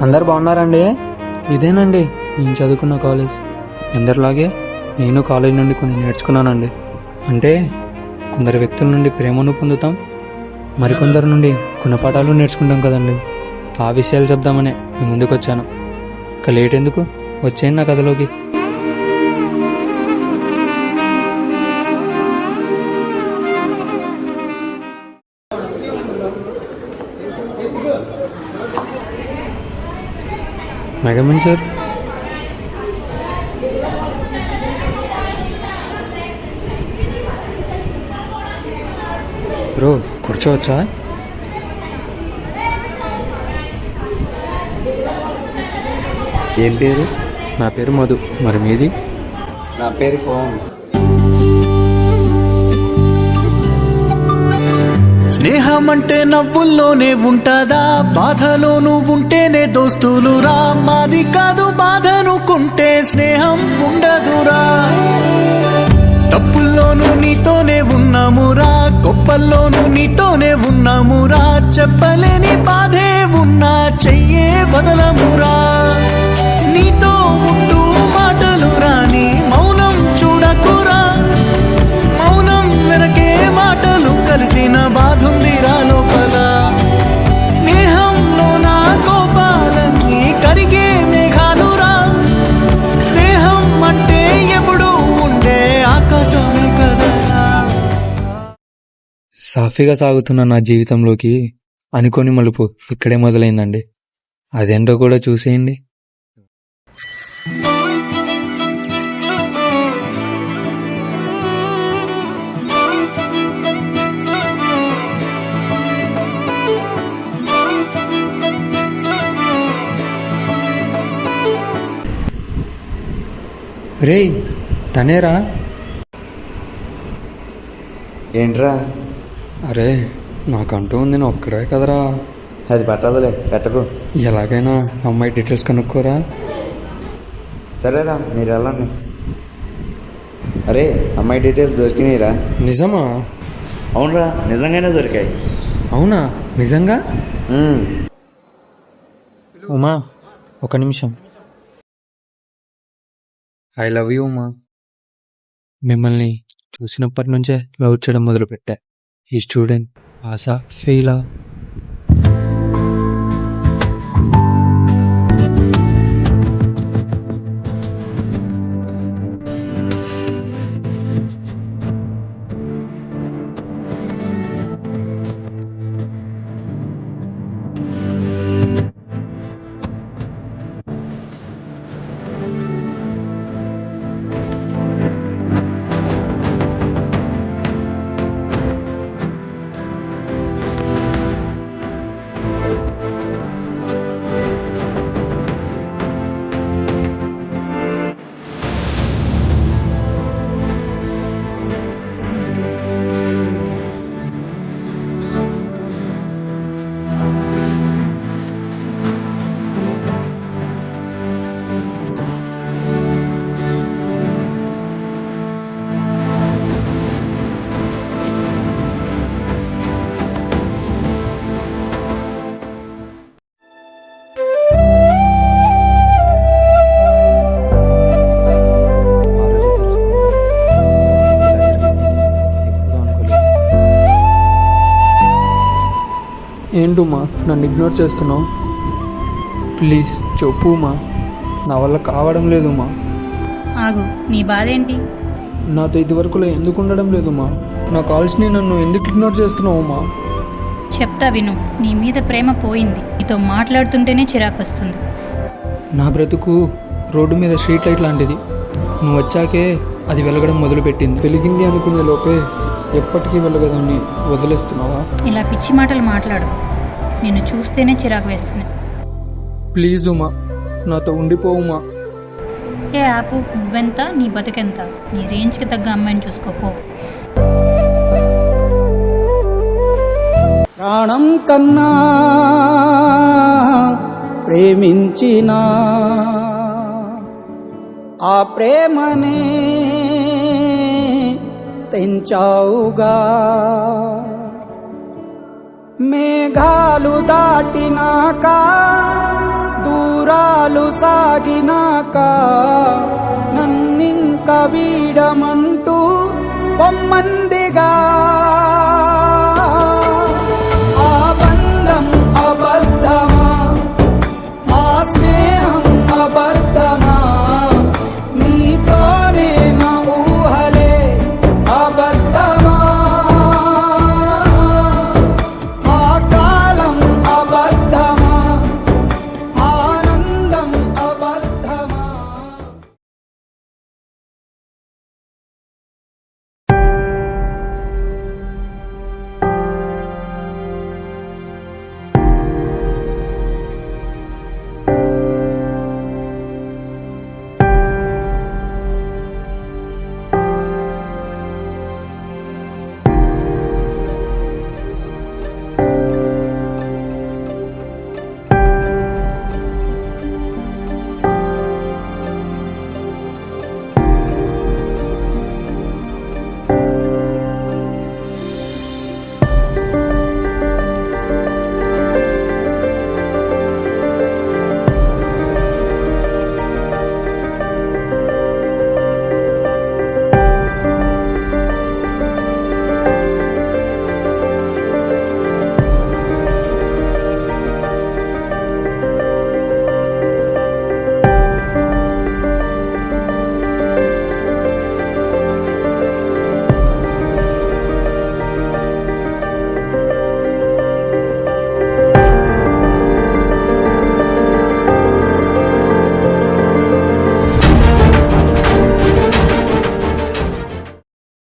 అందరు బాగున్నారండి? ఇదేనండి నేను చదువుకున్న కాలేజ్. అందరిలాగే నేను కాలేజ్ నుండి కొన్ని నేర్చుకున్నానండి. అంటే కొందరు వ్యక్తుల నుండి ప్రేమను పొందుతాం, మరికొందరు నుండి గుణపాఠాలు నేర్చుకుంటాం కదండి. ఆ విషయాలు చెప్దామనే మీ ముందుకు వచ్చాను. ఇక లేట్ ఎందుకు, వచ్చేయండి నా కథలోకి. మెగమన్ సార్, బ్రో కూర్చోవచ్చా? ఏం పేరు? నా పేరు మధు. మరి మీది? నా పేరు పవన్. స్నేహం అంటే నవ్వుల్లోనే ఉంటదా, బాధలోనూ ఉంటేనే దోస్తులురా. మాది కాదు బాధనుకుంటే స్నేహం ఉండదురా. తప్పుల్లోనూ నీతోనే ఉన్నామురా, గొప్పల్లోనూ నీతోనే ఉన్నామురా. చెప్పలేని బాధే ఉన్నా చెయ్యే వదలమురా. నీతో ఉంటూ మాటలు రాని మౌనం చూడకురా. మౌనం వెనకే మాటలు కలిసిన బాధుందిరా లోపల. స్నేహంలో నా కోపాలన్నీ కరిగే మేఘాలురా. స్నేహం అంటే ఎప్పుడు ఉండే ఆకాశమే కదరా. సాఫీగా సాగుతున్న నా జీవితంలోకి అనుకోని మలుపు ఇక్కడే మొదలైందండి. అదేంటో కూడా చూసేయండి. రేయ్, తనేరా? ఏంట్రా? అరే నాకంటూ ఉంది, నేను ఒక్కడే కదరా. అది పట్టదులే, పెట్టకు. ఎలాగైనా అమ్మాయి డీటెయిల్స్ కనుక్కోరా. సరేరా, మీరు వెళ్ళండి. అరే, అమ్మాయి డీటెయిల్స్ దొరికినాయిరా. నిజమా? అవునరా, నిజంగానే దొరికాయి. అవునా? నిజంగా? ఉమా, ఒక నిమిషం. I love you Uma. మిమ్మల్ని చూసినప్పటి నుంచే లవ్ చేయడం మొదలుపెట్టా. ఈ స్టూడెంట్ పాసా ఫెయిలా? ఏంటుమా నన్ను ఇగ్నోర్ చేస్తున్నావు? ప్లీజ్ చెప్పుమా, నా వల్ల కావడం లేదుమా. ఆగు, నీ బాధ ఏంటి? నాతో ఇదివరకులో ఎందుకు ఉండడం లేదుమా? నా కాల్స్ని నన్ను ఎందుకు ఇగ్నోర్ చేస్తున్నావుమా? చెప్తా విను. నీ మీద ప్రేమ పోయింది. నీతో మాట్లాడుతుంటేనే చిరాకు వస్తుంది. నా బ్రతుకు రోడ్డు మీద స్ట్రీట్ లైట్ లాంటిది. నువ్వు వచ్చాకే అది వెలగడం మొదలుపెట్టింది. వెలిగింది అనుకునే లోపే ఎప్పటికీ వెలగదాన్ని వదిలేస్తున్నావా? ఇలా పిచ్చి మాటలు మాట్లాడకు. నిన్ను చూస్తేనే చిరాకు వేస్తుంది. ప్లీజ్ ఉమా, నాతో ఉండిపోవుమా. ఏ ఆపు, నువ్వెంత నీ బతుకెంత? నీ రేంజ్కి తగ్గ అమ్మాయిని చూసుకోపో. ప్రాణం కన్నా ప్రేమించిన ఆ ప్రేమనే తెంచావుగా. మేఘాలు దాటినాక సాగినాక నన్నింక వీడమంటూ పొమ్మందిగా ఆ బంధం అబద్ధమా, ఆ స్నేహం అబద్ధమా, నీతోనే నా ఊహలే అబద్ధమా, ఆ కాలం అబద్ధమా, ఆనందం అబద్ధమా.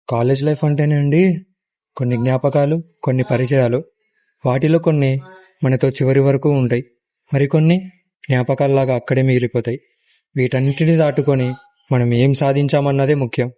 కాలేజ్ లైఫ్ అంటేనే అండి కొన్ని జ్ఞాపకాలు, కొన్ని పరిచయాలు. వాటిలో కొన్ని మనతో చివరి వరకు ఉంటాయి, మరికొన్ని జ్ఞాపకాల్లాగా అక్కడే మిగిలిపోతాయి. వీటన్నిటిని దాటుకొని మనం ఏం సాధించామన్నదే ముఖ్యం.